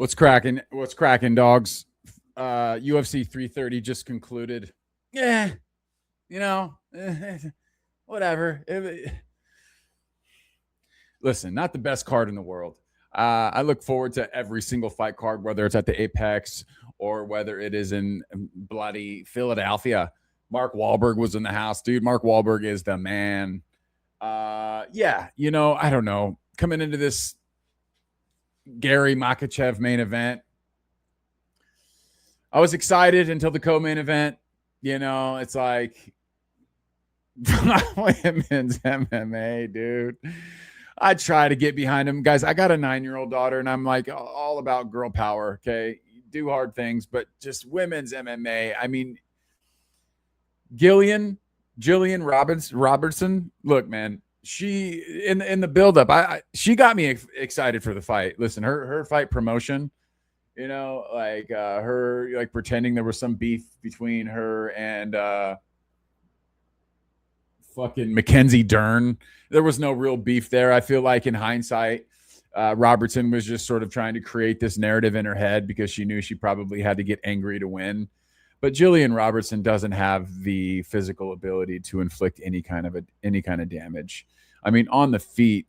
What's cracking? What's cracking, dogs? UFC 330 just concluded. Yeah, you know, whatever. Listen, not the best card in the world. I look forward to every single fight card, whether it's at the Apex or whether it is in bloody Philadelphia. Mark Wahlberg was in the house, dude. Mark Wahlberg is the man. Yeah, I don't know. Coming into this Gary Makachev main event, I was excited until the co-main event. It's like women's MMA, dude. I try to get behind him. Guys, I got a 9-year-old daughter, and I'm like all about girl power, okay? Do hard things, but just women's MMA. I mean, Jillian Robertson. Look, man, she in the buildup, she got me excited for the fight. Listen, her fight promotion, her like pretending there was some beef between her and fucking Mackenzie Dern. There was no real beef there. I feel like in hindsight, Robertson was just sort of trying to create this narrative in her head because she knew she probably had to get angry to win. But Jillian Robertson doesn't have the physical ability to inflict any kind of damage. I mean, on the feet,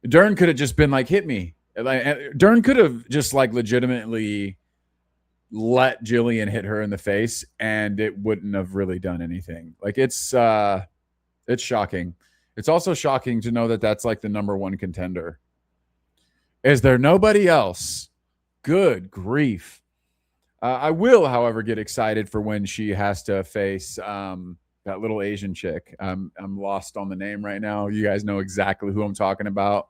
Dern could have just been like, hit me. Dern could have just like legitimately let Jillian hit her in the face and it wouldn't have really done anything. Like it's shocking. It's also shocking to know that that's like the number one contender. Is there nobody else? Good grief. I will, however, get excited for when she has to face that little Asian chick. I'm lost on the name right now. You guys know exactly who I'm talking about.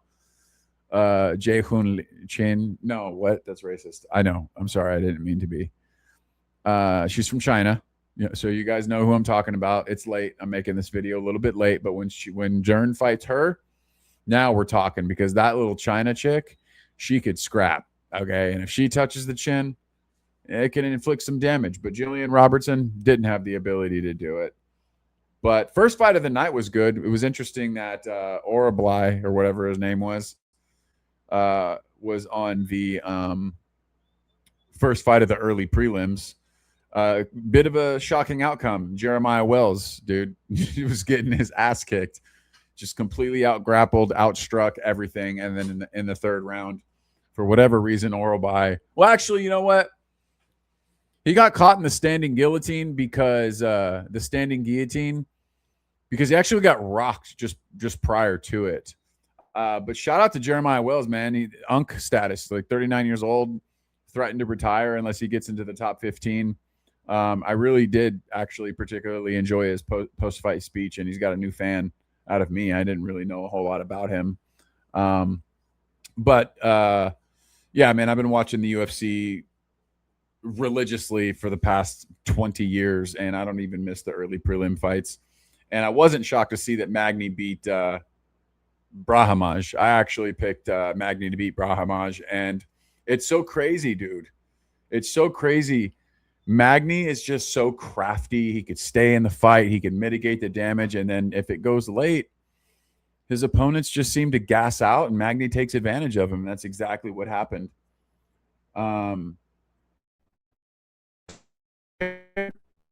Jae Hoon Chin. No, what? That's racist. I know. I'm sorry. I didn't mean to be. She's from China. So you guys know who I'm talking about. It's late. I'm making this video a little bit late, but when Dern fights her, now we're talking because that little China chick, she could scrap. Okay. And if she touches the chin, it can inflict some damage. But Jillian Robertson didn't have the ability to do it. But first fight of the night was good. It was interesting that Orably, or whatever his name was on the first fight of the early prelims. Bit of a shocking outcome. Jeremiah Wells, dude, he was getting his ass kicked, just completely out-grappled, outstruck everything. And then in the third round, for whatever reason, Orably. Well, actually, you know what? He got caught in the standing guillotine because he actually got rocked just prior to it. But shout out to Jeremiah Wells, man. Unk status, like 39 years old, threatened to retire unless he gets into the top 15. I really did actually particularly enjoy his post-fight speech, and he's got a new fan out of me. I didn't really know a whole lot about him. But yeah, man, I've been watching the UFC religiously for the past 20 years, and I don't even miss the early prelim fights. And I wasn't shocked to see that Magny beat Brahimaj. I actually picked Magny to beat Brahimaj, and it's so crazy, dude. It's so crazy. Magny is just so crafty. He could stay in the fight. He can mitigate the damage, and then if it goes late, his opponents just seem to gas out, and Magny takes advantage of him. And that's exactly what happened.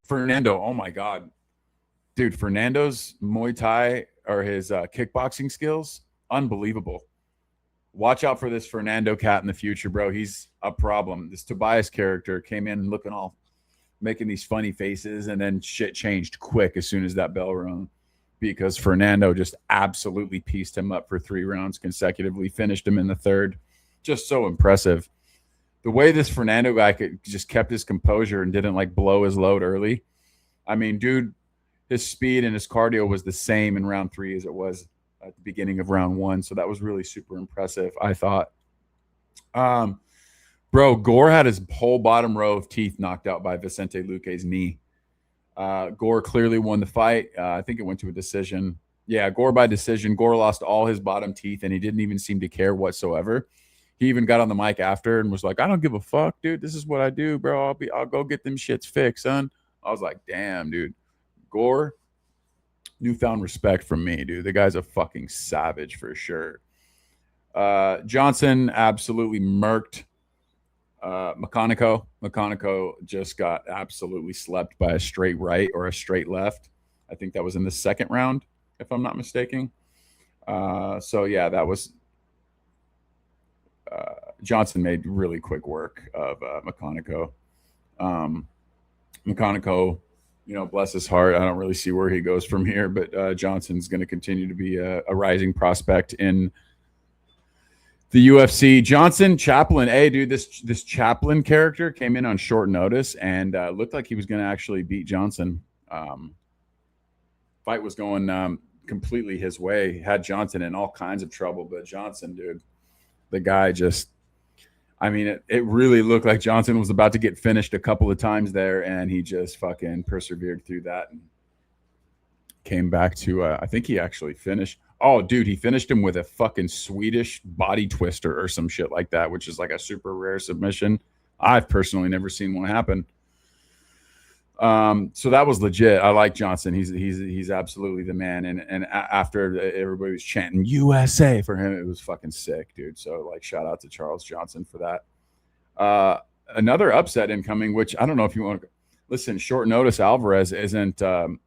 Fernando, oh my God. Dude, Fernando's Muay Thai or his kickboxing skills, unbelievable. Watch out for this Fernando cat in the future, bro. He's a problem. This Tobias character came in looking all, making these funny faces, and then shit changed quick as soon as that bell rung because Fernando just absolutely pieced him up for 3 rounds consecutively, finished him in the third. Just so impressive. The way this Fernando guy just kept his composure and didn't like blow his load early. I mean, dude, his speed and his cardio was the same in round 3 as it was at the beginning of round 1. So that was really super impressive, I thought. Bro, Gore had his whole bottom row of teeth knocked out by Vicente Luque's knee. Gore clearly won the fight. I think it went to a decision. Yeah, Gore by decision. Gore lost all his bottom teeth, and he didn't even seem to care whatsoever. He even got on the mic after and was like, I don't give a fuck, dude. This is what I do, bro. I'll go get them shits fixed, son. I was like, damn, dude. Gore, newfound respect from me, dude. The guy's a fucking savage for sure. Johnson absolutely murked McConaughey. McConaughey just got absolutely slept by a straight right or a straight left. I think that was in the second round, if I'm not mistaken. So yeah, that was Johnson made really quick work of McConaughey. McConaughey, bless his heart. I don't really see where he goes from here, but Johnson's going to continue to be a rising prospect in the UFC. Johnson, Chaplin. Hey, dude, this Chaplin character came in on short notice and looked like he was going to actually beat Johnson. Fight was going completely his way. Had Johnson in all kinds of trouble, but Johnson, dude, the guy just, I mean, it really looked like Johnson was about to get finished a couple of times there, and he just fucking persevered through that and came back to, I think he actually finished. Oh, dude, he finished him with a fucking Swedish body twister or some shit like that, which is like a super rare submission. I've personally never seen one happen. So that was legit. I like Johnson. He's absolutely the man. And after everybody was chanting USA for him, it was fucking sick, dude. So like, shout out to Charles Johnson for that. Another upset incoming, which I don't know if you want to listen. Short notice Alvarez isn't the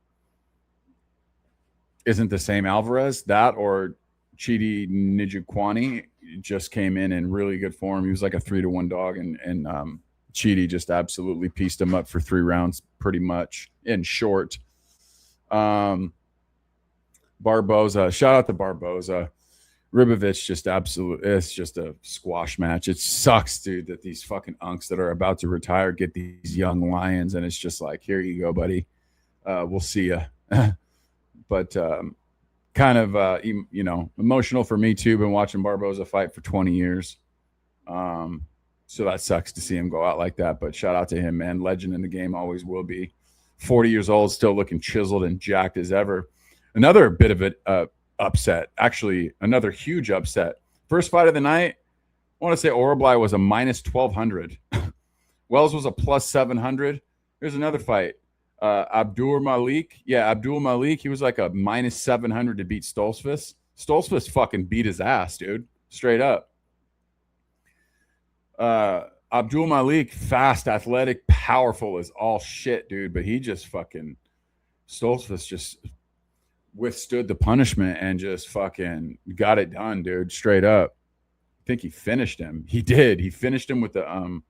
same Alvarez. That or Chidi Njokuani just came in really good form. He was like a 3-1 dog, and Chidi just absolutely pieced him up for 3 rounds, pretty much in short. Barboza, shout out to Barboza. Ribovich just absolutely, it's just a squash match. It sucks, dude, that these fucking unks that are about to retire get these young lions, and it's just like, here you go, buddy. We'll see you. But kind of, emotional for me too. Been watching Barboza fight for 20 years. So that sucks to see him go out like that. But shout out to him, man. Legend in the game, always will be. 40 years old, still looking chiseled and jacked as ever. Another bit of it upset. Actually, another huge upset. First fight of the night, I want to say Orablai was a minus 1,200. Wells was a plus 700. Here's another fight. Abdul Malik. Yeah, Abdul Malik. He was like a minus 700 to beat Stoltzfus. Stoltzfus fucking beat his ass, dude. Straight up. Abdul Malik, fast, athletic, powerful as all shit, dude. But he just fucking, Stoltzfus just withstood the punishment and just fucking got it done, dude. Straight up. I think he finished him. He did. He finished him with the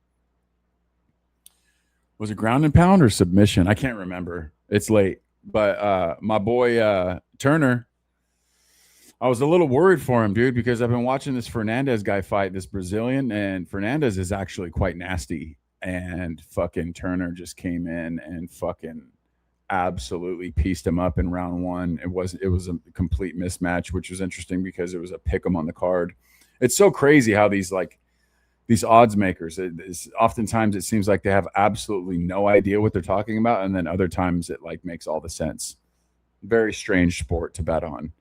was it ground and pound or submission? I can't remember. It's late. But my boy Turner, I was a little worried for him, dude, because I've been watching this Fernandez guy fight, this Brazilian, and Fernandez is actually quite nasty. And fucking Turner just came in and fucking absolutely pieced him up in round 1. It was a complete mismatch, which was interesting because it was a pick 'em on the card. It's so crazy how these odds makers, oftentimes it seems like they have absolutely no idea what they're talking about, and then other times it like makes all the sense. Very strange sport to bet on.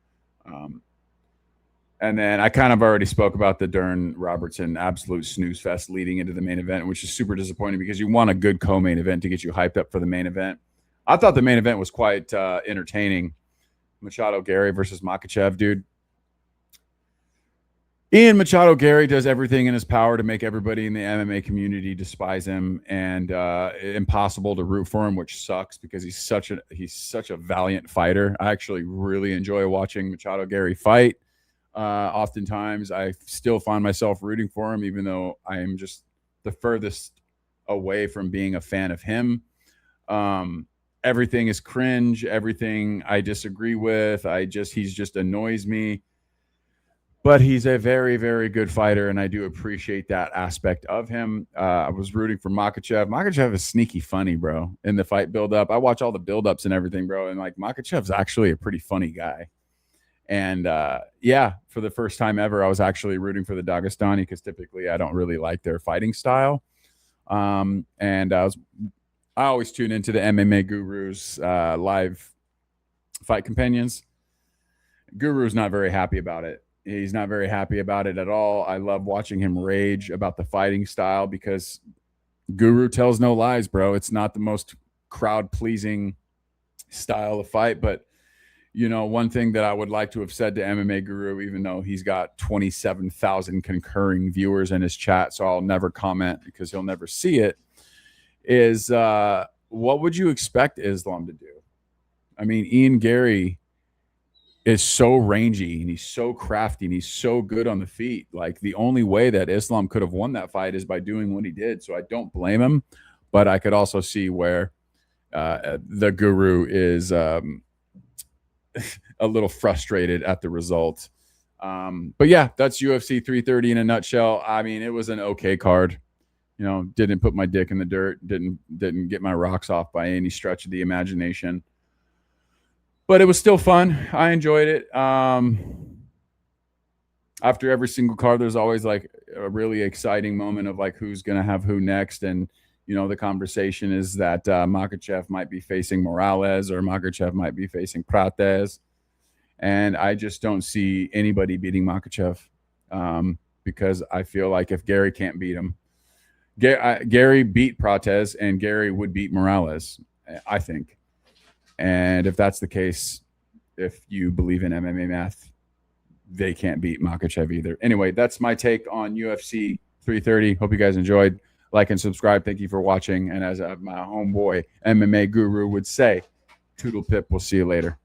And then I kind of already spoke about the Dern Robertson absolute snooze fest leading into the main event, which is super disappointing because you want a good co-main event to get you hyped up for the main event. I thought the main event was quite entertaining. Machado Gary versus Makhachev, dude. Ian Machado Gary does everything in his power to make everybody in the MMA community despise him, and impossible to root for him, which sucks because he's such a valiant fighter. I actually really enjoy watching Machado Gary fight. Oftentimes, I still find myself rooting for him, even though I am just the furthest away from being a fan of him. Everything is cringe. Everything I disagree with. He's just annoys me. But he's a very, very good fighter, and I do appreciate that aspect of him. I was rooting for Makhachev. Makhachev is sneaky funny, bro, in the fight build-up. I watch all the build-ups and everything, bro, and like Makhachev's actually a pretty funny guy. And for the first time ever, I was actually rooting for the Dagestani because typically I don't really like their fighting style. And I always tune into the MMA Gurus live fight companions. Guru's not very happy about it. He's not very happy about it at all. I love watching him rage about the fighting style because Guru tells no lies, bro. It's not the most crowd-pleasing style of fight, but one thing that I would like to have said to MMA Guru, even though he's got 27,000 concurring viewers in his chat, so I'll never comment because he'll never see it, is what would you expect Islam to do? I mean, Ian Gary is so rangy and he's so crafty and he's so good on the feet. Like, the only way that Islam could have won that fight is by doing what he did. So I don't blame him, but I could also see where the Guru is a little frustrated at the result. But yeah, that's UFC 330 in a nutshell. I mean, it was an okay card. Didn't put my dick in the dirt, didn't get my rocks off by any stretch of the imagination. But it was still fun. I enjoyed it. After every single card, there's always like a really exciting moment of like who's going to have who next. And, the conversation is that Makhachev might be facing Morales or Makhachev might be facing Prates. And I just don't see anybody beating Makhachev because I feel like if Gary can't beat him, Gary beat Prates and Gary would beat Morales, I think. And if that's the case, if you believe in MMA math, they can't beat Makhachev either. Anyway, that's my take on UFC 330. Hope you guys enjoyed. Like and subscribe. Thank you for watching. And as my homeboy MMA Guru would say, toodle pip. We'll see you later.